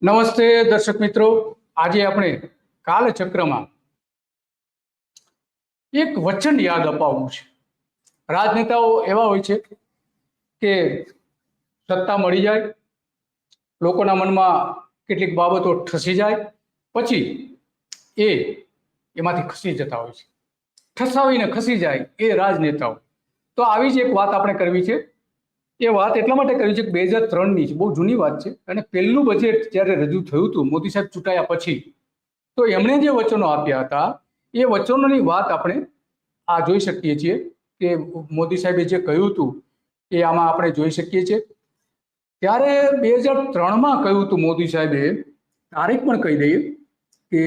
નમસ્તે દર્શક મિત્રો, આજે આપણે કાલચક્રમાં એક વચન યાદ અપાવવું છે. રાજનેતાઓ એવા હોય છે કે સત્તા મળી જાય, લોકોના મનમાં કેટલીક બાબતો ઠસી જાય, પછી એમાંથી ખસી જતા હોય છે. ઠસાવીને ખસી જાય એ રાજનેતાઓ. તો આવી જ એક વાત આપણે કરવી છે. એ વાત એટલા માટે કરી છે કે 2003ની છે, બહુ જૂની વાત છે. અને પહેલું બજેટ જ્યારે રજૂ થયું હતું મોદી સાહેબ ચૂંટાયા પછી, તો એમણે જે વચનો આપ્યા હતા એ વચનોની વાત આપણે આ જોઈ શકીએ છીએ કે મોદી સાહેબે જે કહ્યું હતું એ આમાં આપણે જોઈ શકીએ છીએ. ત્યારે 2003માં કહ્યું હતું મોદી સાહેબે, તારીખ પણ કહી દઈએ કે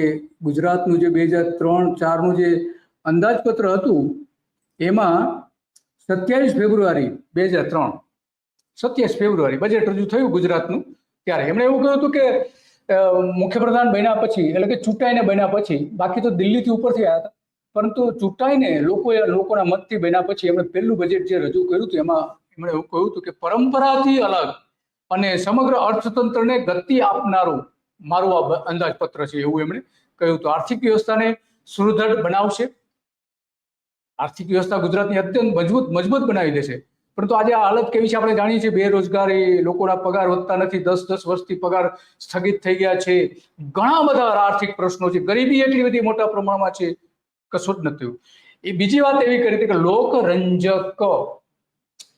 ગુજરાતનું જે 2003-04નું જે અંદાજપત્ર હતું એમાં 27 ફેબ્રુઆરી 2003, 27 ફેબ્રુઆરી બજેટ રજૂ થયું ગુજરાતનું. ત્યારે એમણે એવું કહ્યું હતું કે મુખ્યપ્રધાન બન્યા પછી, એટલે કે ચૂંટાઈને બન્યા પછી, બાકી તો દિલ્હીથી ઉપરથી આવ્યા હતા, પરંતુ ચૂંટાઈને લોકોના મતથી બન્યા પછી એમણે પહેલું બજેટ જે રજૂ કર્યું હતું એમાં એમણે એવું કહ્યું હતું કે પરંપરાથી અલગ અને સમગ્ર અર્થતંત્રને ગતિ આપનારું મારું આ અંદાજપત્ર છે, એવું એમણે કહ્યું હતું. આર્થિક વ્યવસ્થાને સુદૃઢ બનાવશે, આર્થિક વ્યવસ્થા ગુજરાતની અત્યંત મજબૂત બનાવી દેશે. પરંતુ આજે આ હાલત કેવી છે આપણે જાણીએ છીએ. બેરોજગારી, લોકોના પગાર વધતા નથી, 10 વર્ષથી પગાર સ્થગિત થઈ ગયા છે, ઘણા બધા આર્થિક પ્રશ્નો છે, ગરીબી એટલી બધી મોટા પ્રમાણમાં છે, કશું જ નથી. એ બીજી વાત એવી કરી હતી કે લોકરંજક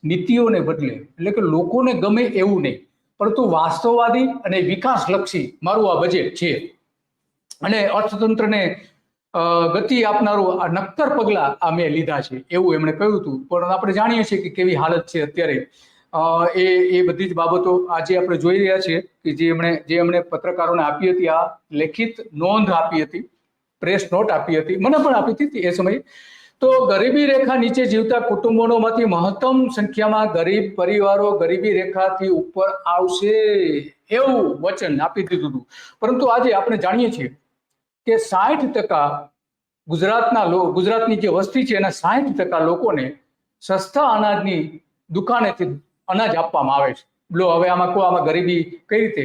નીતિઓને બદલે, એટલે કે લોકોને ગમે એવું નહીં, પરંતુ વાસ્તવવાદી અને વિકાસલક્ષી મારું આ બજેટ છે અને અર્થતંત્રને ગતિ આપનારું આ નક્કર પગલા આ મેં લીધા છે, એવું એમણે કહ્યું હતું. પણ આપણે જાણીએ છીએ કે કેવી હાલત છે અત્યારે. એ બધી જ બાબતો આજે આપણે જોઈ રહ્યા છીએ કે જે એમણે પત્રકારોને આપી હતી, આ લેખિત નોંધ આપી હતી, પ્રેસ નોટ આપી હતી, મને પણ આપી હતી એ સમયે. તો ગરીબી રેખા નીચે જીવતા કુટુંબોમાંથી મહત્તમ સંખ્યામાં ગરીબ પરિવારો ગરીબી રેખાથી ઉપર આવશે, એવું વચન આપી દીધું હતું. પરંતુ આજે આપણે જાણીએ છીએ કે 60% ગુજરાતની જે વસ્તી છે એના 60% લોકોને સસ્તા અનાજની દુકાનેથી અનાજ આપવામાં આવે છે. હવે આમાં ગરીબી કઈ રીતે?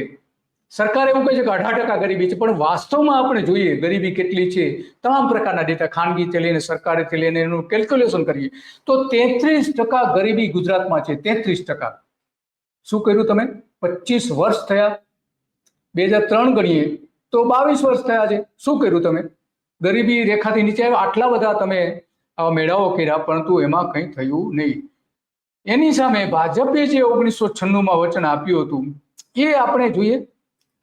સરકાર એવું કહે છે કે 18% ગરીબી છે, પણ વાસ્તવમાં આપણે જોઈએ ગરીબી કેટલી છે. તમામ પ્રકારના ડેટા, ખાનગીથી લઈને સરકારીથી લઈને એનું કેલ્ક્યુલેશન કરીએ તો 33% ગરીબી ગુજરાતમાં છે. 33%. શું કર્યું તમે? 25 વર્ષ થયા, 2003 ગણીએ તો 22 વર્ષ થયા છે. શું કર્યું તમે? ગરીબી રેખાથી નીચે આટલા બધા તમે મેળાઓ કર્યા, પરંતુ એમાં કંઈ થયું નહીં. એની સામે ભાજપે જે 1996માં વચન આપ્યું હતું એ આપણે જોઈએ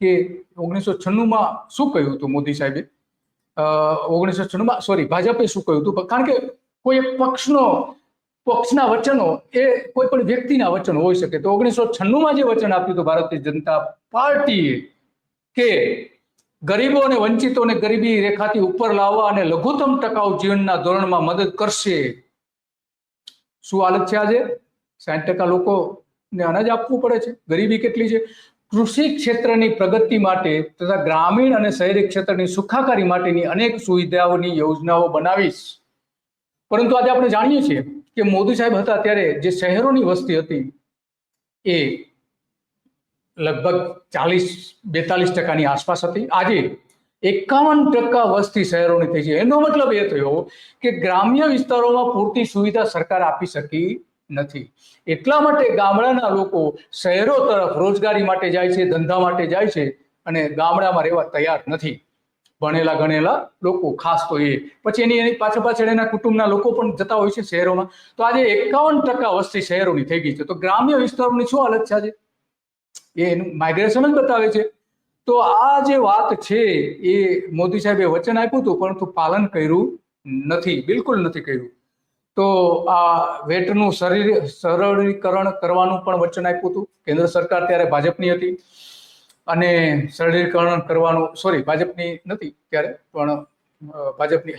કે 1996માં શું કહ્યું હતું મોદી સાહેબે. 1996માં ભાજપે શું કહ્યું હતું? કારણ કે કોઈ પક્ષના વચનો એ કોઈ પણ વ્યક્તિના વચનો હોઈ શકે. તો 1996માં જે વચન આપ્યું હતું ભારતીય જનતા પાર્ટીએ કે ગરીબો અને વંચિતોને ગરીબી રેખાથી ઉપર લાવવા અને લઘુત્તમ ટકાઉ જીવનના ધોરણમાં મદદ કરશે. શું હાલત છે આજે? 60% લોકોને અનાજ આપવું પડે છે. ગરીબી કેટલી છે? કૃષિ ક્ષેત્રની પ્રગતિ માટે તથા ગ્રામીણ અને શહેરી ક્ષેત્રની સુખાકારી માટેની અનેક સુવિધાઓની યોજનાઓ બનાવીશ. પરંતુ આજે આપણે જાણીએ છીએ કે મોદી સાહેબ હતા ત્યારે જે શહેરોની વસ્તી હતી એ લગભગ 40-42% આસપાસ હતી. આજે 51% વસ્તી શહેરોની થઈ છે. એનો મતલબ એ થયો કે ગ્રામ્ય વિસ્તારોમાં પૂરતી સુવિધા સરકાર આપી શકી નથી. એટલા માટે ગામડાના લોકો શહેરો તરફ રોજગારી માટે જાય છે, ધંધા માટે જાય છે, અને ગામડામાં રહેવા તૈયાર નથી. ભણેલા ગણેલા લોકો ખાસ તો એ, પછી એની પાછળ એના કુટુંબના લોકો પણ જતા હોય છે શહેરોમાં. તો આજે 51% વસ્તી શહેરોની થઈ ગઈ છે. તો ગ્રામ્ય વિસ્તારોની શું હાલત છે આજે? એનું માઇગ્રેશન જ બતાવે છે. તો આ જે વાત છે એ મોદી સાહેબે વચન આપ્યું હતું, પરંતુ પાલન કર્યું નથી, બિલકુલ નથી કર્યું. તો આ વેટનું સરળીકરણ કરવાનું પણ વચન આપ્યું હતું. કેન્દ્ર સરકાર ત્યારે ભાજપની હતી અને સરળીકરણ કરવાનું, ભાજપની નથી ત્યારે, પણ ભાજપની,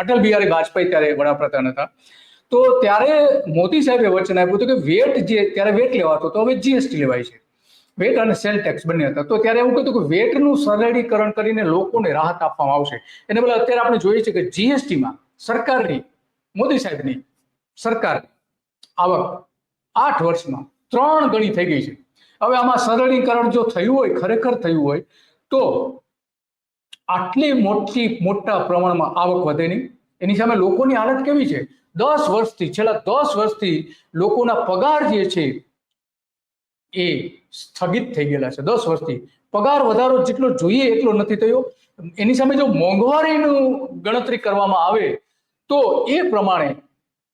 અટલ બિહારી વાજપેયી ત્યારે વડાપ્રધાન હતા. તો ત્યારે મોદી સાહેબે વચન આપ્યું હતું કે વેટ ત્યારે વેટ લેવાતો હતો, હવે જીએસટી લેવાય છે. વેટ અને સેલ ટેક્સ બંને હતા. તો ત્યારે એવું કહ્યું કે વેટનું સરળીકરણ કરીને લોકોને રાહત આપવામાં આવશે. એને બદલે અત્યારે આપણે જોઈએ છીએ કે જીએસટીમાં સરકારની, મોદી સાહેબની સરકાર આવક 8 વર્ષમાં 3 ગણી થઈ ગઈ છે. હવે આમાં સરળીકરણ જો થયું હોય, ખરેખર થયું હોય, તો આટલી મોટા પ્રમાણમાં આવક વધે નહીં. એની સામે લોકોની હાલત કેવી છે? છેલ્લા 10 વર્ષથી લોકોના પગાર જે છે એ સ્થગિત થઈ ગયેલા છે. 10 વર્ષથી પગાર વધારો જેટલો જોઈએ એટલો નથી થયો. એની સામે જો મોંઘવારીનું ગણતરી કરવામાં આવે તો એ પ્રમાણે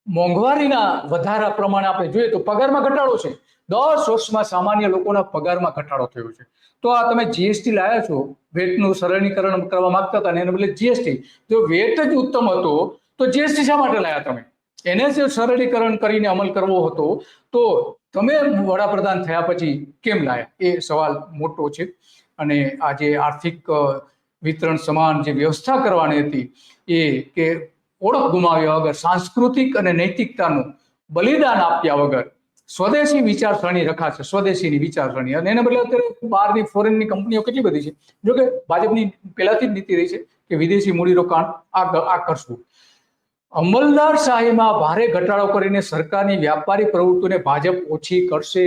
મોંઘવારીના વધારા પ્રમાણે આપણે જોઈએ તો પગારમાં ઘટાડો છે. 10 વર્ષમાં સામાન્ય લોકોના પગારમાં ઘટાડો થયો છે. તો આ તમે જીએસટી લાયા છો, વેટનું સરળીકરણ કરવા માંગતા હતા ને એને બદલે જીએસટી. જો વેટ જ ઉત્તમ હતો તો જીએસટી શા માટે લાયા તમે? એને જ સરળીકરણ કરીને અમલ કરવો હતો તો તમે વડાપ્રધાન થયા પછી કેમ લાયા? એ સવાલ મોટો છે. અને આ જે આર્થિક વિતરણ સમાન જે વ્યવસ્થા કરવાની હતી એ કે ઓળખ ગુમાવ્યા વગર, સાંસ્કૃતિક અને નૈતિકતાનું બલિદાન આપ્યા વગર સ્વદેશી વિચારસરણી રખાશે, સ્વદેશીની વિચારસરણી. અને એને બદલે અત્યારે બહારની ફોરેનની કંપનીઓ કેટલી બધી છે. જોકે ભાજપની પહેલાથી જ નીતિ રહી છે કે વિદેશી મૂડીરોકાણ આ કરશું. અમલદારશાહીમાં ભારે ઘટાડો કરીને સરકારની વ્યાપારી પ્રવૃત્તિઓને ભાજપ ઓછી કરશે.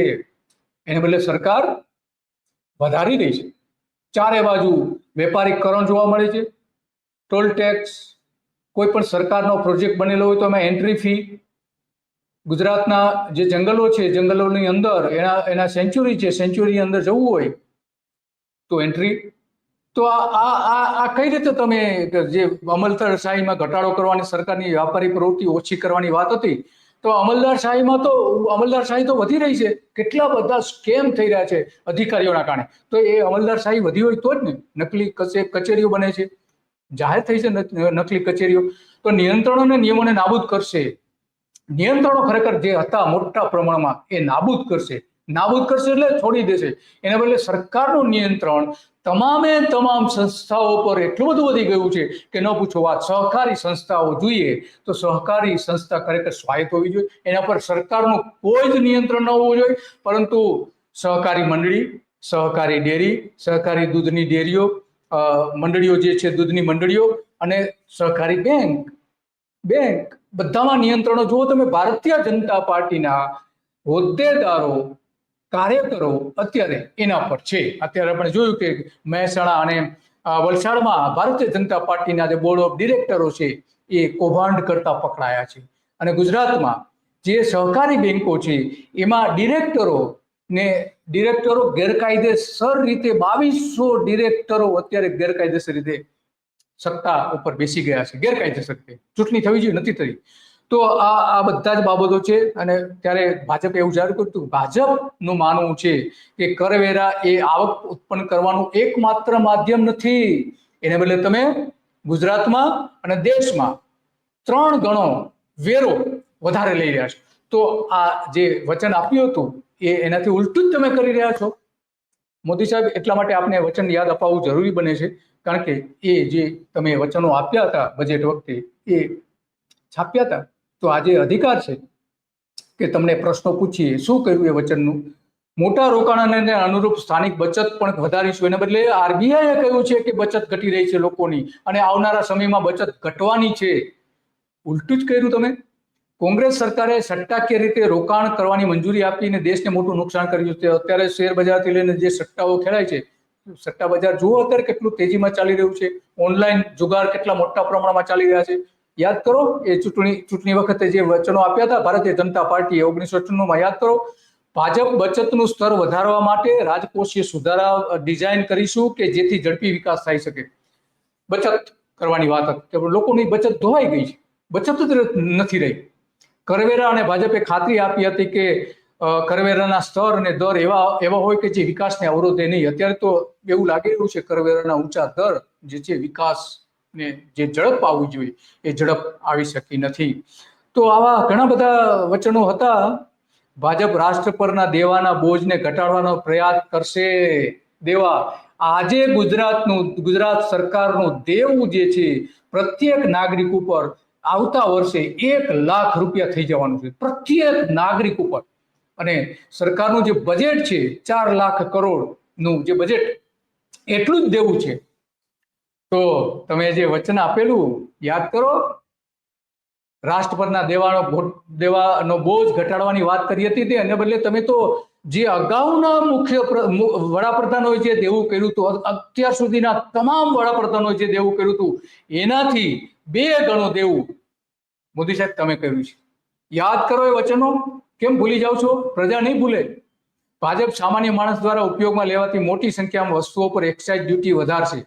એને બદલે સરકાર વધારી રહી છે. ચારે બાજુ વેપારીકરણ જોવા મળે છે. ટોલ ટેક્સ, કોઈ પણ સરકારનો પ્રોજેક્ટ બનેલો હોય તો એમાં એન્ટ્રી ફી, ગુજરાતના જે જંગલો છે, જંગલોની અંદર એના સેન્ચ્યુરી છે, સેન્ચ્યુરીની અંદર જવું હોય તો એન્ટ્રી. તો આ કઈ રીતે તમે જે અમલદારશાહીમાં ઘટાડો કરવાની, સરકારની વ્યાપારી પ્રવૃત્તિ ઓછી કરવાની વાત હતી, તો અમલદારશાહી તો વધી રહી છે. કેટલા બધા સ્કેમ થઈ રહ્યા છે અધિકારીઓના કારણે. તો એ અમલદારશાહી વધી હોય તો જ ને. નકલી કચેરીઓ બને છે, જાહેર થઈ છે નકલી કચેરીઓ. તો નિયંત્રણો અને નિયમોને નાબૂદ કરશે. નિયંત્રણો ખરેખર જે હતા મોટા પ્રમાણમાં એ નાબૂદ કરશે એટલે છોડી દેશે. એના બદલે સરકારનું નિયંત્રણ તમામ સંસ્થાઓ પર એટલું બધું વધી ગયું છે કે ન પૂછો વાત. સહકારી સંસ્થાઓ જોઈએ તો સહકારી સંસ્થા ખરેખર સ્વાયત્ત હોવી જોઈએ. એના પર સરકારનું કોઈ જ નિયંત્રણ ન હોવું જોઈએ, પરંતુ સહકારી મંડળી, સહકારી ડેરી, સહકારી દૂધની ડેરીઓ, મંડળીઓ જે છે દૂધની મંડળીઓ, અને સહકારી બેંક બધામાં નિયંત્રણો જુઓ તમે. ભારતીય જનતા પાર્ટીના હોદ્દેદારો, કાર્યકરો અત્યારે એના પર છે. અત્યારે આપણે જોયું કે મહેસાણા અને વલસાડમાં ભારતીય જનતા પાર્ટીના જે બોર્ડ ઓફ ડિરેક્ટરો છે એ કૌભાંડ કરતા પકડાયા છે. અને ગુજરાતમાં જે સહકારી બેંકો છે એમાં ડિરેક્ટરો ગેરકાયદેસર રીતે 2200 ડિરેક્ટરો અત્યારે ગેરકાયદેસર રીતે સત્તા ઉપર બેસી ગયા છે. ગેરકાયદેસર રીતે ચૂંટણી થવી જોઈએ, નથી થઈ. તો આ બધા જ બાબતો છે. અને ત્યારે ભાજપે એવું જાહેર કર્યું હતું. ભાજપનું માનવું છે કે કરવેરા એ આવક ઉત્પન્ન કરવાનું એકમાત્ર માધ્યમ નથી. એને બદલે તમે ગુજરાતમાં અને દેશમાં 3 ગણો વેરો વધારે લઈ રહ્યા છો. તો આ જે વચન આપ્યું હતું એનાથી ઉલટું જ તમે કરી રહ્યા છો મોદી સાહેબ. એટલા માટે આપને વચન યાદ અપાવવું જરૂરી બને છે, કારણ કે એ જે તમે વચનો આપ્યા હતા બજેટ વખતે એ છાપ્યા હતા. તો આજે અધિકાર છે કે તમને પ્રશ્નો પૂછીએ શું કર્યું એ વચનનું. મોટા રોકાણને અનુરૂપ સ્થાનિક બચત પણ વધારીશું. એને બદલે આરબીઆઈએ કહ્યું છે કે બચત ઘટી રહી છે લોકોની અને આવનારા સમયમાં બચત ઘટવાની છે. ઉલટું જ કર્યું તમે. કોંગ્રેસ સરકારે સટ્ટાકીય રીતે રોકાણ કરવાની મંજૂરી આપીને દેશને મોટું નુકસાન કર્યું છે. અત્યારે શેર બજારથી લઈને જે સટ્ટાઓ ખેલાય છે, સટ્ટા બજાર જુઓ અત્યારે કેટલું તેજીમાં ચાલી રહ્યું છે. ઓનલાઈન જુગાર કેટલા મોટા પ્રમાણમાં ચાલી રહ્યા છે. યાદ કરો એ ચૂંટણી વખતે જે વચનો આપ્યા હતા ભારતીય જનતા પાર્ટીએ 1998માં, યાદ કરો. ભાજપ બચતનું સ્તર વધારવા માટે રાજકોષીય સુધારા ડિઝાઇન કરીશું કે જેથી ઝડપી વિકાસ થઈ શકે. બચત કરવાની વાત હતી. લોકોની બચત ધોવાઈ ગઈ છે, બચત જ નથી રહી. કરવેરા અને ભાજપે ખાતરી આપી હતી કે કરવેરાના સ્તર અને દર એવા હોય કે જે વિકાસને અવરોધે નહીં. અત્યારે તો એવું લાગી રહ્યું છે કરવેરાના ઊંચા દર જે છે વિકાસને જે ઝડપ આવવી જોઈએ એ ઝડપ આવી શકી નથી. તો આવા ઘણા બધા વચનો હતા. ભાજપ રાષ્ટ્ર પરના દેવાના બોજને ઘટાડવાનો પ્રયાસ કરશે. આજે ગુજરાત સરકારનું દેવું જે છે પ્રત્યેક નાગરિક ઉપર આવતા વર્ષે 1 લાખ રૂપિયા થઈ જવાનું છે, પ્રત્યેક નાગરિક ઉપર. અને સરકારનું જે બજેટ છે 4 લાખ કરોડનું જે બજેટ, એટલું જ દેવું છે. તો તમે જે વચન આપેલું યાદ કરો. રાષ્ટ્ર પરના દેવાનો બોજ ઘટાડવાની વાત કરી હતી. એને બદલે તમે તો જે અગાઉના વડાપ્રધાનોએ જે દેવું કર્યું હતું, અત્યાર સુધીના તમામ વડાપ્રધાનોએ જે દેવું કર્યું હતું એનાથી 2 ગણું દેવું મોદી સાહેબ તમે કર્યું છે. યાદ કરો એ વચનો, કેમ ભૂલી જાઓ છો? પ્રજા નહીં ભૂલે. ભાજપ સામાન્ય માણસ દ્વારા ઉપયોગમાં લેવાતી મોટી સંખ્યામાં વસ્તુઓ પર એક્સાઇઝ ડ્યુટી વધારશે.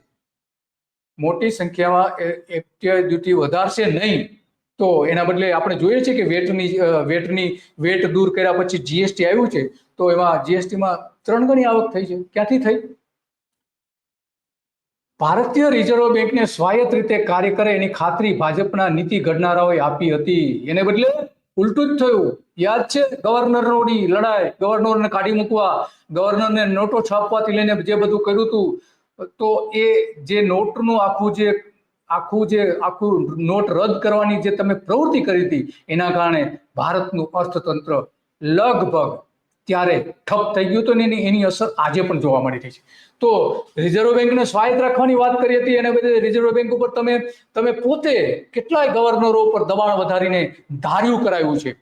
મોટી સંખ્યામાં એક્સાઇઝ ડ્યુટી વધારશે નહીં તો એના બદલે આપણે જોઈએ છે કે વેટ દૂર કર્યા પછી જીએસટી આવ્યું છે, તો એમાં જીએસટીમાં 3 ગણી આવક થઈ છે. ક્યાંથી થઈ? ભારતીય રિઝર્વ બેંકને સ્વાયત્ત રીતે કાર્ય કરે એની ખાતરી ભાજપના નીતિ ઘડનારાઓએ આપી હતી. એને બદલે ઉલટું જ થયું. યાદ છે ગવર્નરોની લડાઈ, ગવર્નરને કાઢી મૂકવા, ગવર્નરને નોટો છાપવાથી લઈને જે બધું કર્યું હતું, તો એ જે નોટનું આખું નોટ રદ કરવાની જે તમે પ્રવૃત્તિ કરી હતી એના કારણે ભારતનું અર્થતંત્ર લગભગ ત્યારે ઠપ થઈ ગયું હતું ને એની અસર આજે પણ જોવા મળી રહી છે. તો રિઝર્વ બેંકને સ્વાયત્ત રાખવાની વાત કરી હતી, એને બદલે રિઝર્વ બેંક ઉપર તમે પોતે કેટલાય ગવર્નરો ઉપર દબાણ વધારીને ધાર્યું કરાયું છે.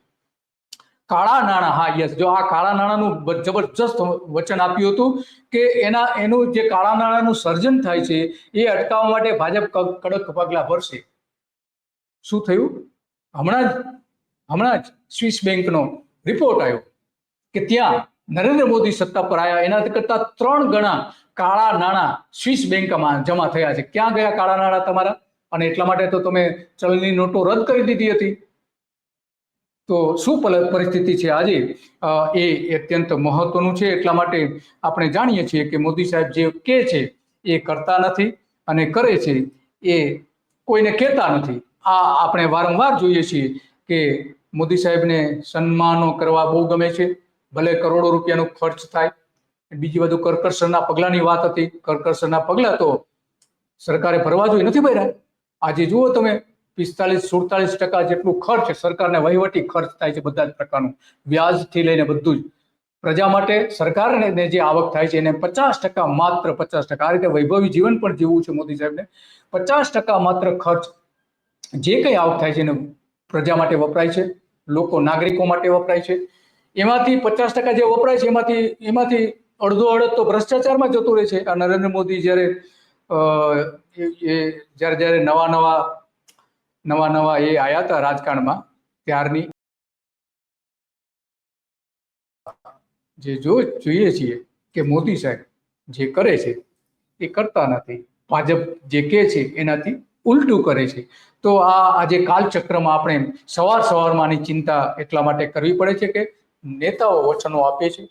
કાળા નાણાં, હા યસ, જો આ કાળા નાણાંનું જબરજસ્ત વચન આપ્યું હતું કે એનું જે કાળા નાણાંનું સર્જન થાય છે એ અટકાવવા માટે ભાજપ કડક પગલા ભરશે. શું થયું? હમણાં જ સ્વિસ બેંકનો રિપોર્ટ આવ્યો કે ત્યાં નરેન્દ્ર મોદી સત્તા પર આવ્યા એના કરતા 3 ગણા કાળા નાણાં સ્વિસ બેંકમાં જમા થયા છે. ક્યાં ગયા કાળા નાણાં તમારા? અને એટલા માટે તો તમે ચલણી નોટો રદ કરી દીધી હતી. તો શું પરિસ્થિતિ છે આજે એ અત્યંત મહત્વનું છે. એટલા માટે આપણે જાણીએ છીએ કે મોદી સાહેબ જે કહે છે એ કરતા નથી અને કરે છે એ કોઈને કહેતા નથી. આ આપણે વારંવાર જોઈએ છીએ કે મોદી સાહેબને સન્માનો કરવા બહુ ગમે છે, ભલે કરોડો રૂપિયાનો ખર્ચ થાય. બીજી બધું કરકસરના પગલાની વાત હતી. કરકસરના પગલા તો સરકારે ભરવા જોઈએ, નથી ભર્યા. આજે જુઓ તમે 45-47% જેટલું ખર્ચ સરકારને વહીવટી ખર્ચ થાય છે, બધા જ પ્રકારનું, વ્યાજથી લઈને બધું જ. પ્રજા માટે સરકારને જે આવક થાય છે એને 50%, માત્ર 50%, આ રીતે વૈભવી જીવન પણ જીવવું છે મોદી સાહેબને. 50% માત્ર ખર્ચ જે કંઈ આવક થાય છે એને પ્રજા માટે વપરાય છે, નાગરિકો માટે વપરાય છે. એમાંથી 50% જે વપરાય છે એમાંથી અડધો અડધ તો ભ્રષ્ટાચારમાં જતું રહે છે. આ નરેન્દ્ર મોદી જ્યારે નવા એ આયા હતા રાજકારણમાં ત્યારની જે જોઈએ છીએ કે મોદી સાહેબ જે કરે છે એ કરતા નથી, ભાજપ જે કહે છે એનાથી ઉલટું કરે છે. તો આજે કાલચક્રમાં આપણે સવારમાં આની ચિંતા એટલા માટે કરવી પડે છે કે નેતાઓ વચનો આપે છે,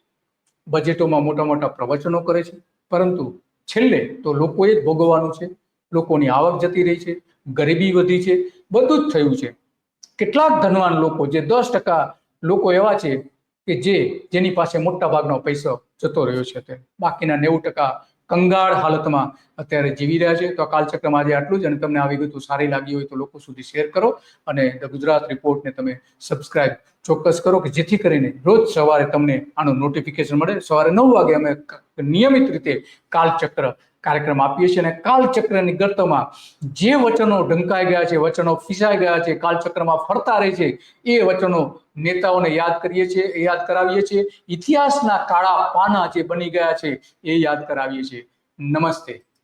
બજેટોમાં મોટા પ્રવચનો કરે છે, પરંતુ છેલ્લે તો લોકોએ જ ભોગવવાનું છે. લોકોની આવક જતી રહી છે, ગરીબી વધી છે, બધું જ થયું છે. કેટલાક ધનવાન લોકો, જે 10% લોકો એવા છે કે જેની પાસે મોટા ભાગનો પૈસો જતો રહ્યો છે, તે બાકીના 90% કંગાળ હાલતમાં અત્યારે જીવી રહ્યા છે. તો કાલચક્રમાં આજે આટલું જ. અને તમને આ વિગતો સારી લાગી હોય તો લોકો સુધી શેર કરો અને ધ ગુજરાત રિપોર્ટને તમે સબસ્ક્રાઇબ ચોક્કસ કરો કે જેથી કરીને રોજ સવારે તમને આનું નોટિફિકેશન મળે. સવારે 9 વાગે અમે નિયમિત રીતે કાલચક્ર કાર્યક્રમ આપીએ છીએ અને કાલચક્રની ગર્તમાં જે વચનો ઢંકાઈ ગયા છે, વચનો ફિસાઈ ગયા છે, કાલચક્રમાં ફરતા રહે છે, એ વચનો નેતાઓને યાદ કરાવીએ છીએ. ઇતિહાસના કાળા પાના જે બની ગયા છે એ યાદ કરાવીએ છીએ. નમસ્તે.